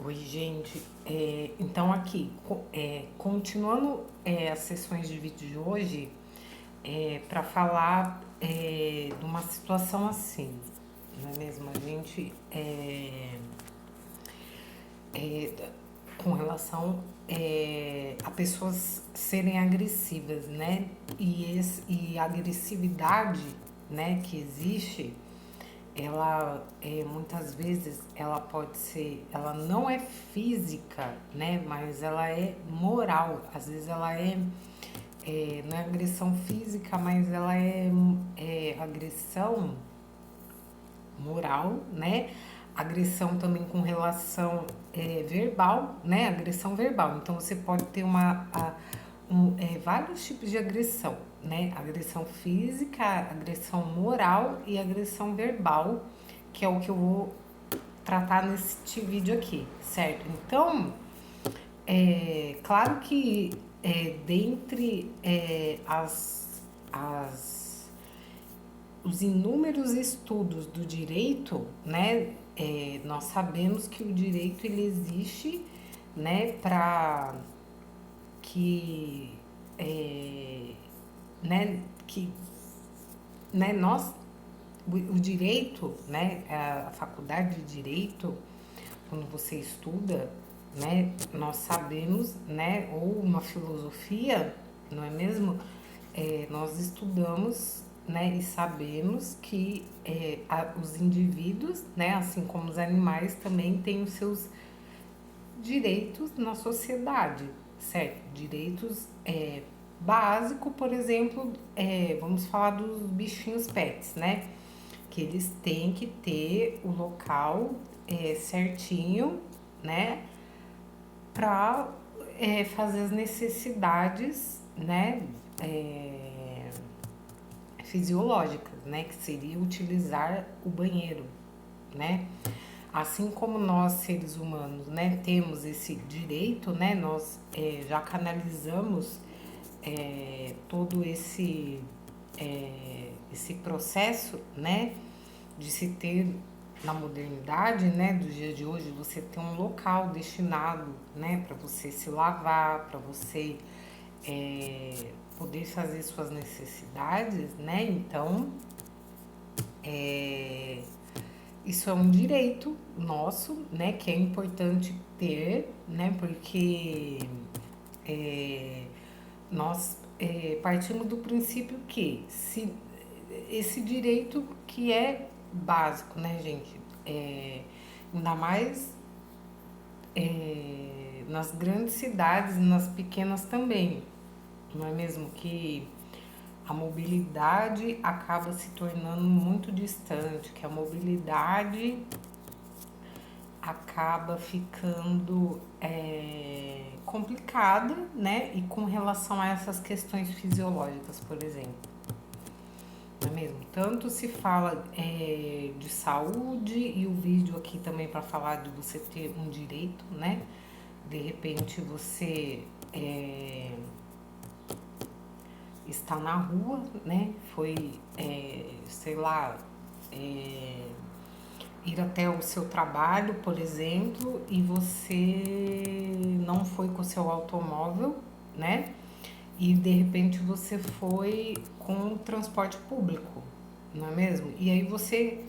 Oi, gente. Então, aqui, continuando as sessões de vídeo de hoje, para falar de uma situação assim, não é mesmo? A gente, é, com relação a pessoas serem agressivas, né? E a agressividade, né, que existe, ela muitas vezes ela pode ser, ela não é física, né, mas ela é moral. Às vezes ela não é agressão física, mas ela é agressão moral, né? Agressão também com relação verbal, né? Agressão verbal. Então você pode ter vários tipos de agressão, né? Agressão física, agressão moral e agressão verbal, que é o que eu vou tratar neste vídeo aqui, certo? Então, claro que dentre os inúmeros estudos do direito, né, nós sabemos que o direito ele existe, né, para que, é, que, nós, o direito, né, a faculdade de direito, quando você estuda, né, nós sabemos, né, ou uma filosofia, não é mesmo? Nós estudamos, né, e sabemos que os indivíduos, né, assim como os animais, também têm os seus direitos na sociedade, certo? Direitos básicos, por exemplo, vamos falar dos bichinhos pets, né? Que eles têm que ter o local certinho, né? Para fazer as necessidades, né? Fisiológicas, né? Que seria utilizar o banheiro, né? Assim como nós seres humanos, né, temos esse direito, né, nós já canalizamos todo esse processo, né, de se ter na modernidade, né, do dia de hoje, você ter um local destinado, né, para você se lavar, para você poder fazer suas necessidades, né, então isso é um direito nosso, né, que é importante ter, né, porque é, nós partimos do princípio que se esse direito que é básico, né, gente, ainda mais nas grandes cidades e nas pequenas também, não é mesmo que a mobilidade acaba se tornando muito distante, que a mobilidade acaba ficando complicada, né? E com relação a essas questões fisiológicas, por exemplo, não é mesmo? Tanto se fala de saúde e o vídeo aqui também para falar de você ter um direito, né? De repente você está na rua, né? Foi, sei lá, ir até o seu trabalho, por exemplo, e você não foi com o seu automóvel, né? E de repente você foi com o transporte público, não é mesmo? E aí você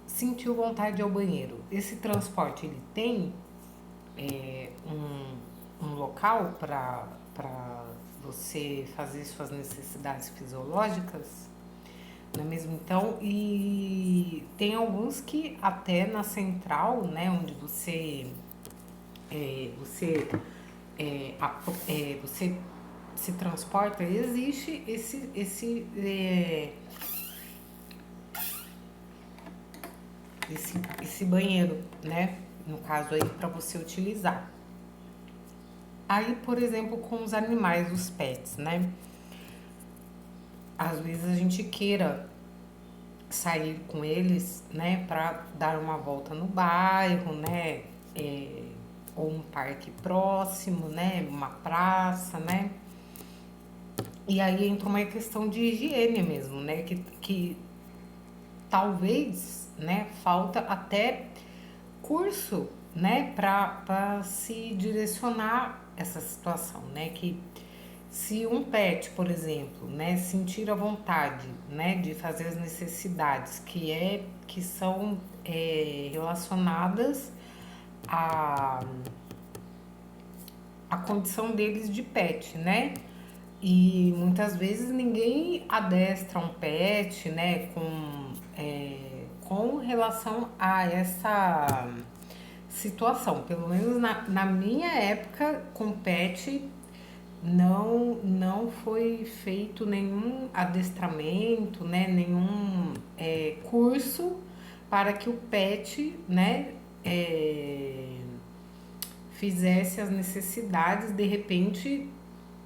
sentiu vontade de ir ao banheiro. Esse transporte ele tem um local para você fazer suas necessidades fisiológicas, não é mesmo? Então, e tem alguns que até na central, né, onde você se transporta, existe esse banheiro, né? No caso aí para você utilizar. Aí, por exemplo, com os animais, os pets, né? Às vezes a gente queira sair com eles, né, para dar uma volta no bairro, né, ou um parque próximo, né, uma praça, né. E aí entra uma questão de higiene mesmo, né, que talvez, né, falta até curso, né, para se direcionar essa situação, né, que se um pet, por exemplo, né, sentir a vontade, né, de fazer as necessidades que são relacionadas à, à condição deles de pet, né? E muitas vezes ninguém adestra um pet, né, com relação a essa situação. Pelo menos na minha época com pet não foi feito nenhum adestramento, né, nenhum curso para que o pet, né, fizesse as necessidades de repente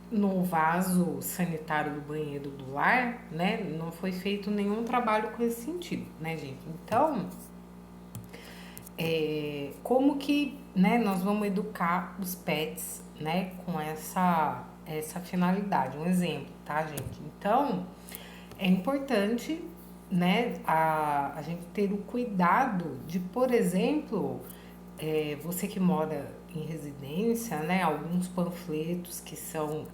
no vaso sanitário do banheiro do lar, né? Não foi feito nenhum trabalho com esse sentido, né, gente? Então, como que, né, nós vamos educar os pets, né, com essa finalidade? Um exemplo, tá, gente? Então, é importante, né, a gente ter o cuidado de, por exemplo, você que mora em residência, né, alguns panfletos que são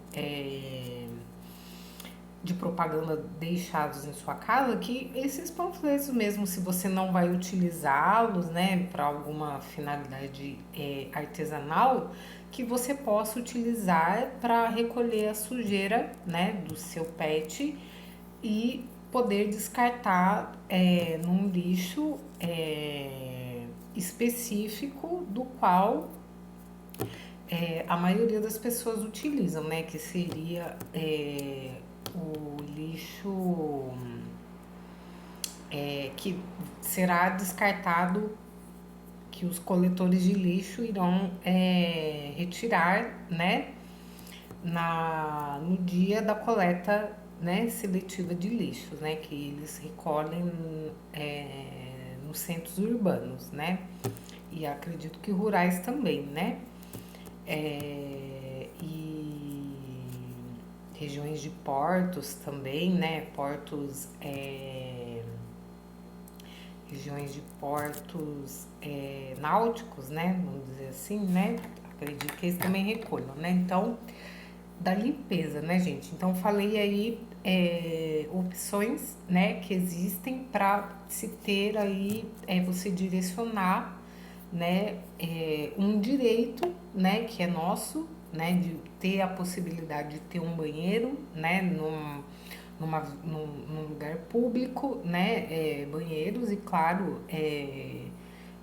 de propaganda deixados em sua casa, que esses panfletos mesmo, se você não vai utilizá-los, né, para alguma finalidade artesanal, que você possa utilizar para recolher a sujeira, né, do seu pet e poder descartar num lixo específico do qual a maioria das pessoas utilizam, né? Que seria o lixo que será descartado, que os coletores de lixo irão retirar, né? No dia da coleta, né, seletiva de lixos, né? Que eles recolhem nos centros urbanos, né? E acredito que rurais também, né? E regiões de portos também, né? Regiões de portos náuticos, né? Vamos dizer assim, né? Acredito que eles também recolham, né? Então, da limpeza, né, gente? Então, falei aí opções, né, que existem para se ter aí, você direcionar, né, um direito, né, que é nosso, né, de ter a possibilidade de ter um banheiro, né, num lugar público, né, banheiros e claro,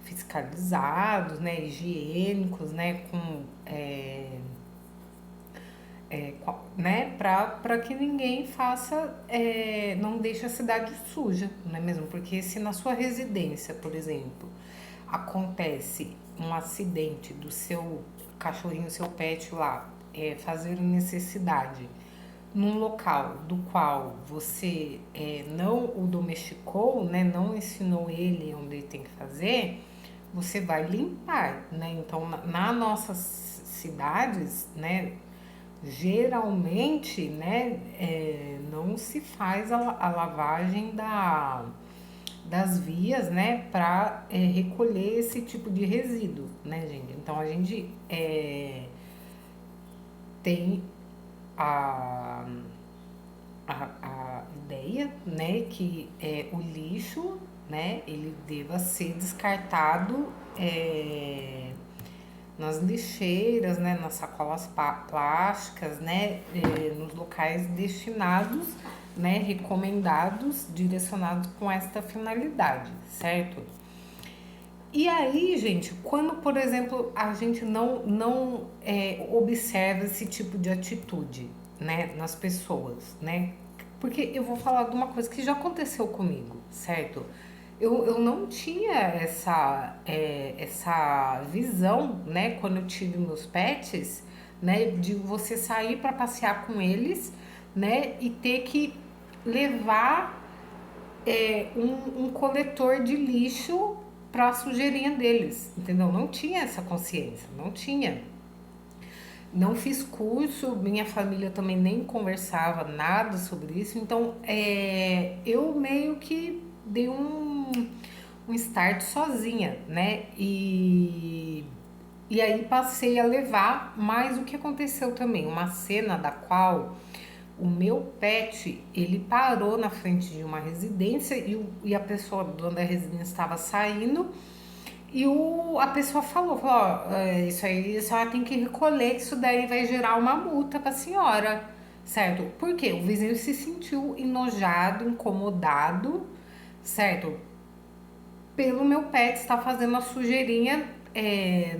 fiscalizados, né, higiênicos, né, né, para que ninguém faça, não deixe a cidade suja, não é mesmo? Porque se na sua residência, por exemplo, acontece um acidente do seu cachorrinho, seu pet lá, fazer necessidade num local do qual você não o domesticou, né, não ensinou ele onde ele tem que fazer, você vai limpar, né? Então, nas nossas cidades, né, geralmente, né, não se faz a lavagem das vias, né, para recolher esse tipo de resíduo, né, gente? Então a gente tem a, a ideia, né, que o lixo, né, ele deva ser descartado nas lixeiras, né, nas sacolas plásticas, né, nos locais destinados, né, recomendados, direcionados com esta finalidade, certo? E aí, gente, quando, por exemplo, a gente não observa esse tipo de atitude, né, nas pessoas, né? Porque eu vou falar de uma coisa que já aconteceu comigo, certo? Eu não tinha essa visão, né, quando eu tive meus pets, né, de você sair para passear com eles, né, e ter que levar um coletor de lixo para a sujeirinha deles, entendeu? Não tinha essa consciência, não tinha. Não fiz curso, minha família também nem conversava nada sobre isso, então eu meio que dei um start sozinha, né? E aí passei a levar, mas o que aconteceu também? Uma cena da qual o meu pet, ele parou na frente de uma residência e a pessoa, dona da residência, estava saindo e a pessoa falou, ó, isso aí a senhora tem que recolher, que isso daí vai gerar uma multa pra senhora, certo? Porque o vizinho se sentiu enojado, incomodado, certo? Pelo meu pet estar fazendo a sujeirinha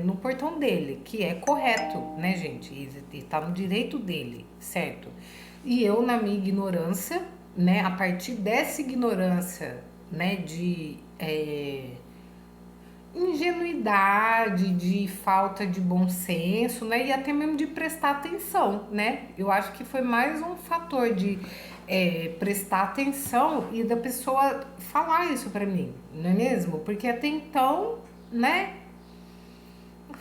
no portão dele, que é correto, né, gente? E tá no direito dele, certo? E eu, na minha ignorância, né, a partir dessa ignorância, né, de ingenuidade, de falta de bom senso, né? E até mesmo de prestar atenção, né? Eu acho que foi mais um fator de prestar atenção e da pessoa falar isso pra mim, não é mesmo? Porque até então, né?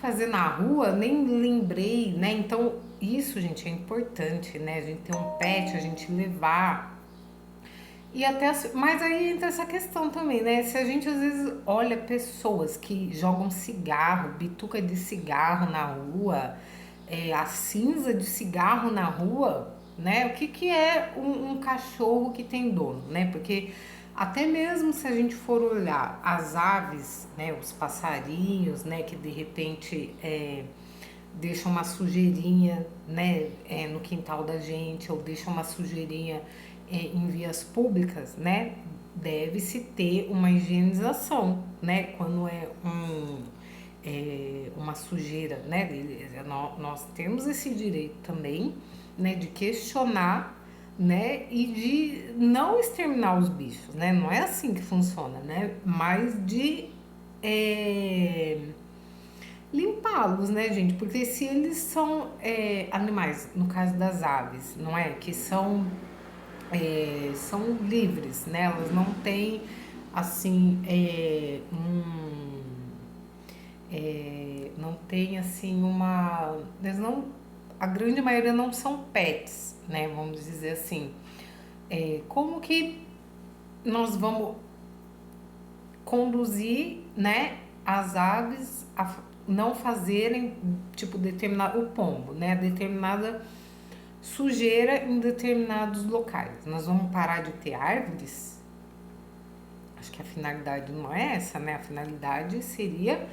Fazer na rua, nem lembrei, né? Então, isso, gente, é importante, né? A gente ter um pet, a gente levar e até, mas aí entra essa questão também, né? Se a gente às vezes olha pessoas que jogam cigarro, bituca de cigarro na rua, a cinza de cigarro na rua, né? O que, que é um cachorro que tem dono, né? Porque até mesmo se a gente for olhar as aves, né? Os passarinhos, né? Que de repente deixam uma sujeirinha, né, no quintal da gente, ou deixam uma sujeirinha em vias públicas, né, deve-se ter uma higienização, né, quando uma sujeira, né, nós temos esse direito também, né, de questionar, né, e de não exterminar os bichos, né, não é assim que funciona, né, mas de limpá-los, né, gente? Porque se eles são animais, no caso das aves, não é? Que são livres, né? Elas não têm, assim, não tem, assim, eles não... A grande maioria não são pets, né? Vamos dizer assim. Como que nós vamos conduzir, né, as aves a não fazerem, tipo, determinado, o pombo, né, determinada sujeira em determinados locais. Nós vamos parar de ter árvores? Acho que a finalidade não é essa, né? A finalidade seria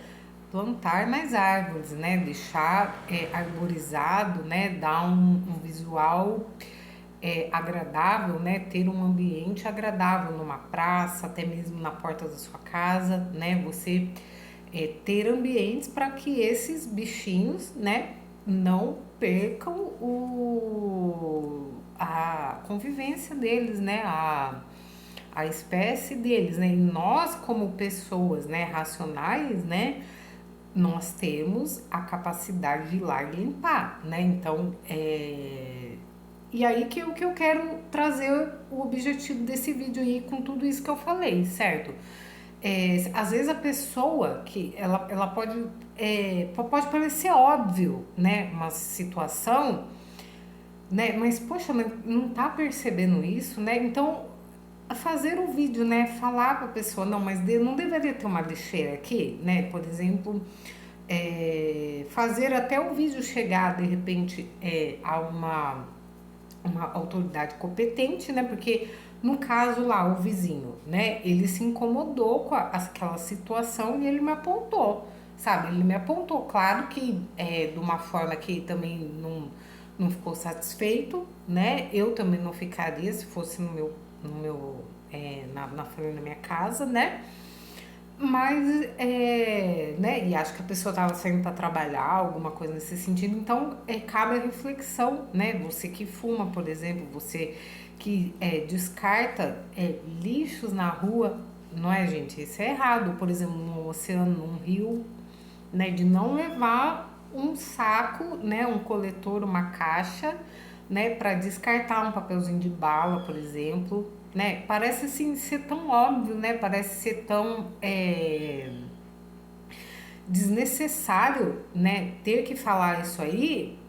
plantar mais árvores, né? Deixar arborizado, né? Dar um visual agradável, né? Ter um ambiente agradável numa praça, até mesmo na porta da sua casa, né? Você ter ambientes para que esses bichinhos, né? Não percam a convivência deles, né? A espécie deles, né? E nós, como pessoas, né, racionais, né, nós temos a capacidade de ir lá e limpar, né? Então, e aí que eu quero trazer o objetivo desse vídeo aí com tudo isso que eu falei, certo? Às vezes a pessoa que ela pode parecer óbvio, né? Uma situação, né? Mas poxa, não tá percebendo isso, né? Então fazer o vídeo, né? Falar para a pessoa, não, mas não deveria ter uma lixeira aqui, né? Por exemplo, fazer até o vídeo chegar de repente a uma autoridade competente, né? Porque no caso lá, o vizinho, né? Ele se incomodou com aquela situação e ele me apontou, sabe? Ele me apontou, claro que de uma forma que também não ficou satisfeito, né? Eu também não ficaria se fosse na frente da minha casa, né? Mas, né, e acho que a pessoa estava saindo para trabalhar, alguma coisa nesse sentido, então cabe a reflexão, né? Você que fuma, por exemplo, você que descarta lixos na rua, não é, gente? Isso é errado, por exemplo, no oceano, num rio, né? De não levar um saco, né? Um coletor, uma caixa, né? Para descartar um papelzinho de bala, por exemplo, né? Parece assim ser tão óbvio, né? Parece ser tão desnecessário, né? Ter que falar isso aí,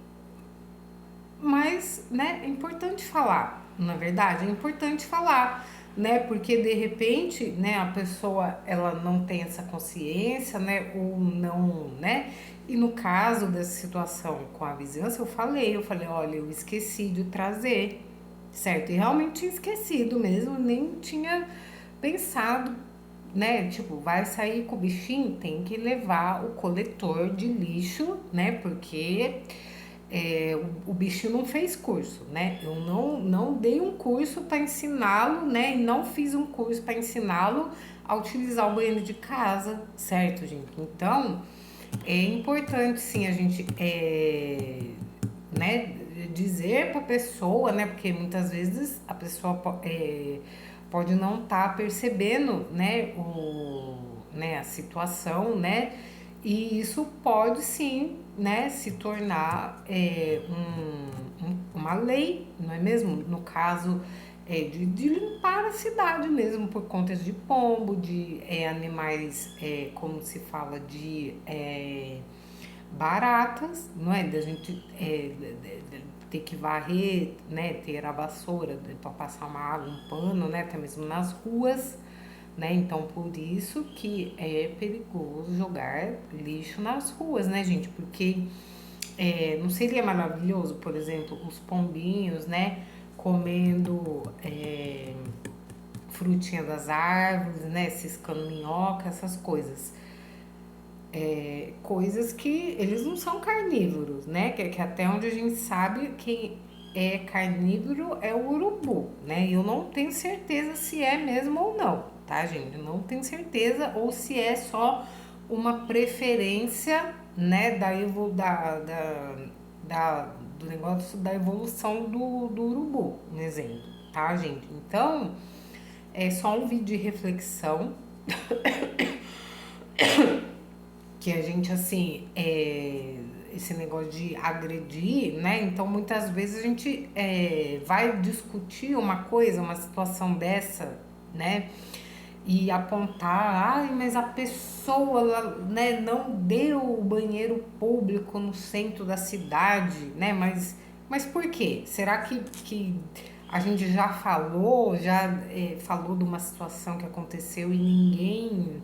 mas, né? É importante falar, na verdade, é importante falar, né? Porque de repente, né, a pessoa ela não tem essa consciência, né, ou não, né? E no caso dessa situação com a vizinhança, eu falei, olha, eu esqueci de trazer, certo? E realmente tinha esquecido mesmo, nem tinha pensado, né? Tipo, vai sair com o bichinho, tem que levar o coletor de lixo, né? Porque o bichinho não fez curso, né? Eu não dei um curso para ensiná-lo, né? E não fiz um curso para ensiná-lo a utilizar o banheiro de casa, certo, gente? Então, é importante sim a gente né, dizer para a pessoa, né? Porque muitas vezes a pessoa pode não estar percebendo, né, né, a situação, né? E isso pode sim, né, se tornar uma lei, não é mesmo? No caso de limpar a cidade mesmo por conta de pombo, de animais, como se fala, de baratas, não é? Da gente ter que varrer, né? Ter a vassoura para passar uma água, um pano, né? Até mesmo nas ruas, né? Então por isso que é perigoso jogar lixo nas ruas, né, gente? Porque não seria maravilhoso, por exemplo, os pombinhos, né? Comendo frutinha das árvores, né? Ciscando minhoca, essas coisas. Coisas que eles não são carnívoros, né? Que até onde a gente sabe quem é carnívoro é o urubu, né? E eu não tenho certeza se é mesmo ou não, tá, gente? Eu não tenho certeza ou se é só uma preferência, né, do negócio da evolução do urubu, um exemplo, tá, gente? Então, é só um vídeo de reflexão que a gente, assim, esse negócio de agredir, né? Então, muitas vezes a gente vai discutir uma coisa, uma situação dessa, né? E apontar, ai, mas a pessoa, né, não deu o banheiro público no centro da cidade, né? Mas por quê? Será que a gente já falou, falou de uma situação que aconteceu e ninguém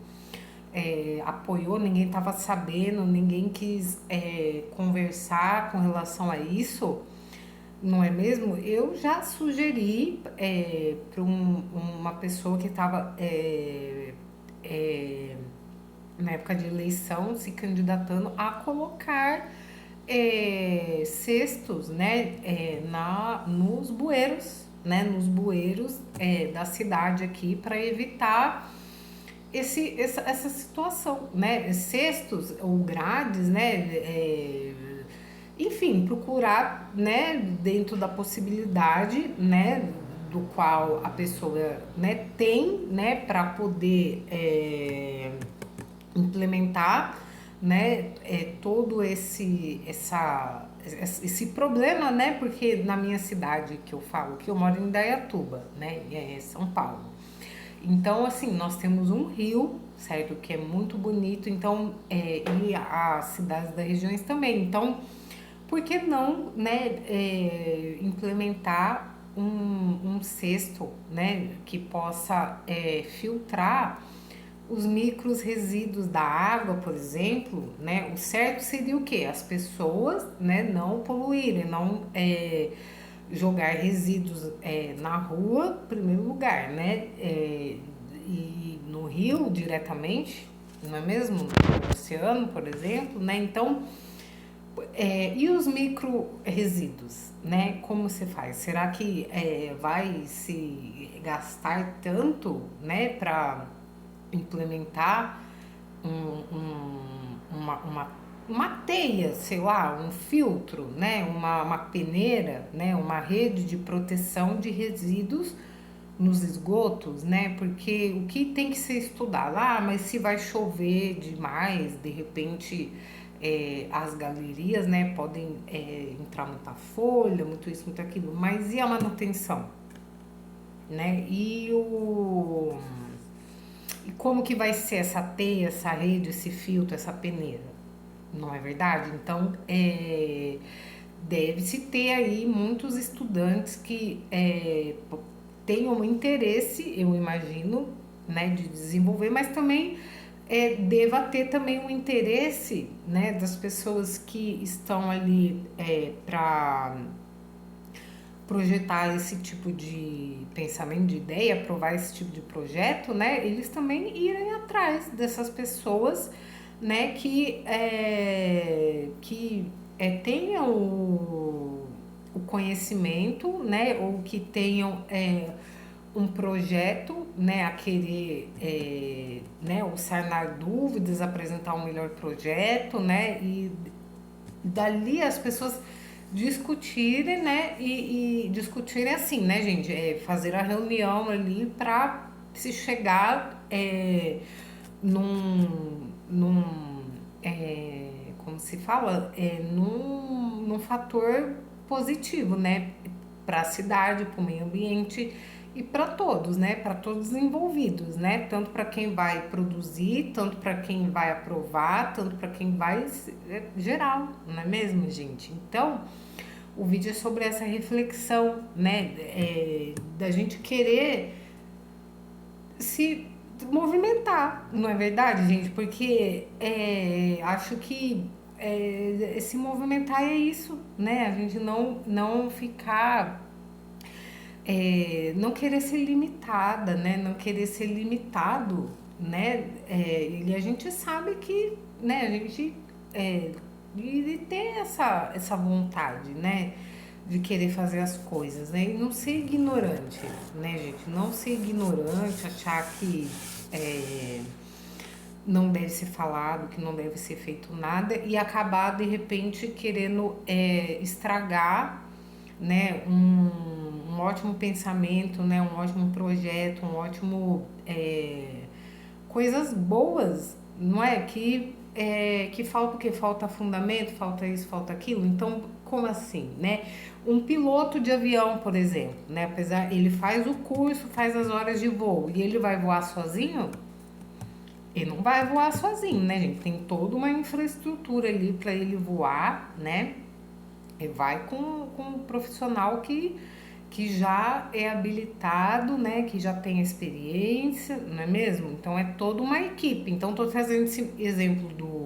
apoiou, ninguém estava sabendo, ninguém quis conversar com relação a isso, não é mesmo? Eu já sugeri para uma pessoa que estava na época de eleição se candidatando a colocar cestos, né, nos bueiros, né, nos bueiros da cidade aqui para evitar essa situação, né? Cestos ou grades, né? Enfim, procurar, né? Dentro da possibilidade, né? Do qual a pessoa, né? Tem, né? Para poder implementar, né? Todo esse problema, né? Porque na minha cidade que eu falo, que eu moro em Indaiatuba, né? São Paulo. Então, assim, nós temos um rio, certo? Que é muito bonito, então, e as cidades das regiões também. Então, por que não, né, implementar um cesto, né, que possa filtrar os micros resíduos da água, por exemplo, né? O certo seria o quê? As pessoas, né, não poluírem, não jogar resíduos na rua, em primeiro lugar, né? E no rio diretamente, não é mesmo? No oceano, por exemplo, né? Então, e os micro resíduos, né? Como se faz? Será que vai se gastar tanto, né, para implementar uma teia, sei lá, um filtro, né, uma peneira, né, uma rede de proteção de resíduos nos esgotos, né? Porque o que tem que ser estudado, mas se vai chover demais, de repente as galerias, né, podem entrar muita folha, muito isso, muito aquilo, mas e a manutenção, né? E como que vai ser essa teia, essa rede, esse filtro, essa peneira? Não é verdade? Então, deve-se ter aí muitos estudantes que tenham um interesse, eu imagino, né, de desenvolver, mas também deva ter também um interesse, né, das pessoas que estão ali para projetar esse tipo de pensamento, de ideia, aprovar esse tipo de projeto, né, eles também irem atrás dessas pessoas, né, que tenham o conhecimento, né, ou que tenham um projeto, né, a querer, né, ou sanar dúvidas, apresentar um melhor projeto, né, e dali as pessoas discutirem, né, e discutirem assim, né, gente, fazer a reunião ali para se chegar num como se fala, num fator positivo, né, para a cidade, para o meio ambiente e para todos, né, para todos os envolvidos, né, tanto para quem vai produzir, tanto para quem vai aprovar, tanto para quem vai geral, não é mesmo, gente? Então, o vídeo é sobre essa reflexão, né, da gente querer se movimentar, não é verdade, gente? Porque acho que se movimentar é isso, né? A gente não ficar, não querer ser limitada, né? Não querer ser limitado, né? E a gente sabe que, né? A gente de ter essa vontade, né? De querer fazer as coisas, né? E não ser ignorante, né, gente? Não ser ignorante, achar que não deve ser falado, que não deve ser feito nada e acabar de repente querendo estragar, né, um ótimo pensamento, né, um ótimo projeto, um ótimo coisas boas, não é? Que falta o quê? Falta fundamento, falta isso, falta aquilo. Então, como assim, né? Um piloto de avião, por exemplo, né? Apesar, ele faz o curso, faz as horas de voo e ele vai voar sozinho? Ele não vai voar sozinho, né, gente? Tem toda uma infraestrutura ali para ele voar, né? E vai com um profissional que já é habilitado, né? Que já tem experiência, não é mesmo? Então é toda uma equipe. Então estou trazendo esse exemplo do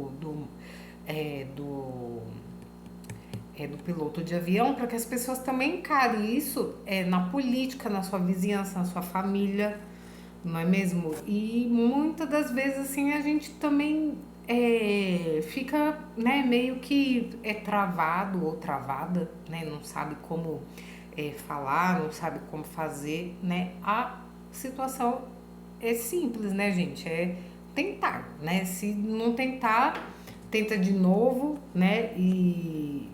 do piloto de avião para que as pessoas também encarem isso na política, na sua vizinhança, na sua família, não é mesmo? E muitas das vezes assim a gente também fica, né, meio que travado ou travada, né, não sabe como falar, não sabe como fazer, né? A situação é simples, né, gente? É tentar, né? Se não tentar, tenta de novo, né? E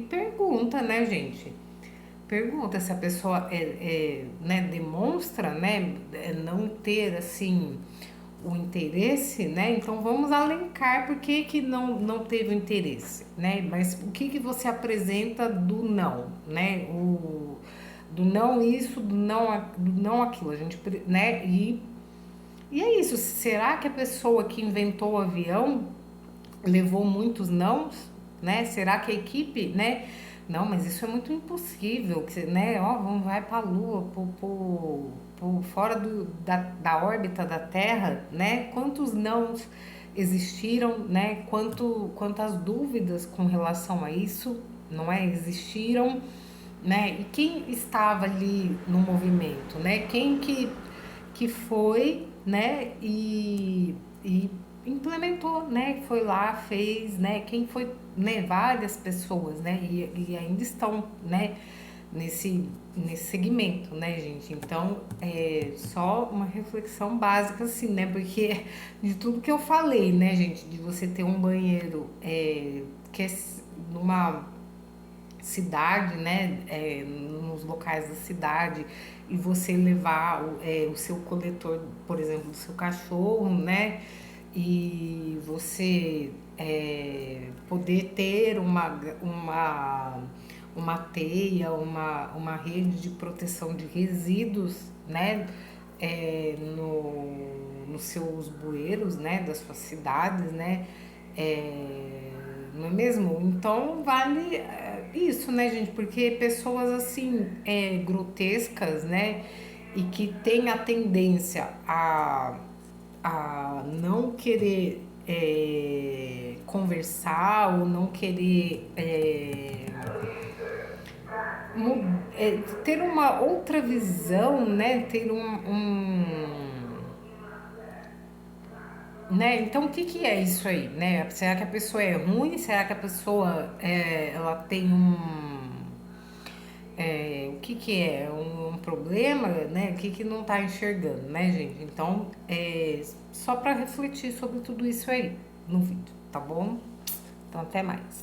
pergunta, né, gente? Pergunta se a pessoa né, demonstra, né, não ter assim o interesse, né? Então vamos alencar por que não teve o interesse, né? Mas o que você apresenta do não, né? Do não isso, do não aquilo, a gente, né? E é isso. Será que a pessoa que inventou o avião levou muitos nãos, né? Será que a equipe, né? Não, mas isso é muito impossível, que, né? Ó, vamos vai para a Lua, por fora da órbita da Terra, né? Quantos nãos existiram, né? Quantas dúvidas com relação a isso, não é? Existiram, né? E quem estava ali no movimento, né? Quem que foi, né? E implementou, né? Foi lá, fez, né? Quem foi, né? Várias pessoas, né? E ainda estão, né? Nesse segmento, né, gente? Então, só uma reflexão básica, assim, né? Porque de tudo que eu falei, né, gente? De você ter um banheiro que é numa cidade, né, nos locais da cidade e você levar o seu coletor, por exemplo, do seu cachorro, né, e você poder ter uma teia, uma rede de proteção de resíduos, né, nos seus bueiros, né, das suas cidades, né, é mesmo? Então vale isso, né, gente? Porque pessoas assim, grotescas, né? E que têm a tendência a não querer conversar ou não querer ter uma outra visão, né? Ter né? Então, o que que é isso aí, né? Será que a pessoa é ruim? Será que a pessoa ela tem o que que é um problema, né? O que que não tá enxergando, né, gente? Então, só para refletir sobre tudo isso aí no vídeo, tá bom? Então, até mais.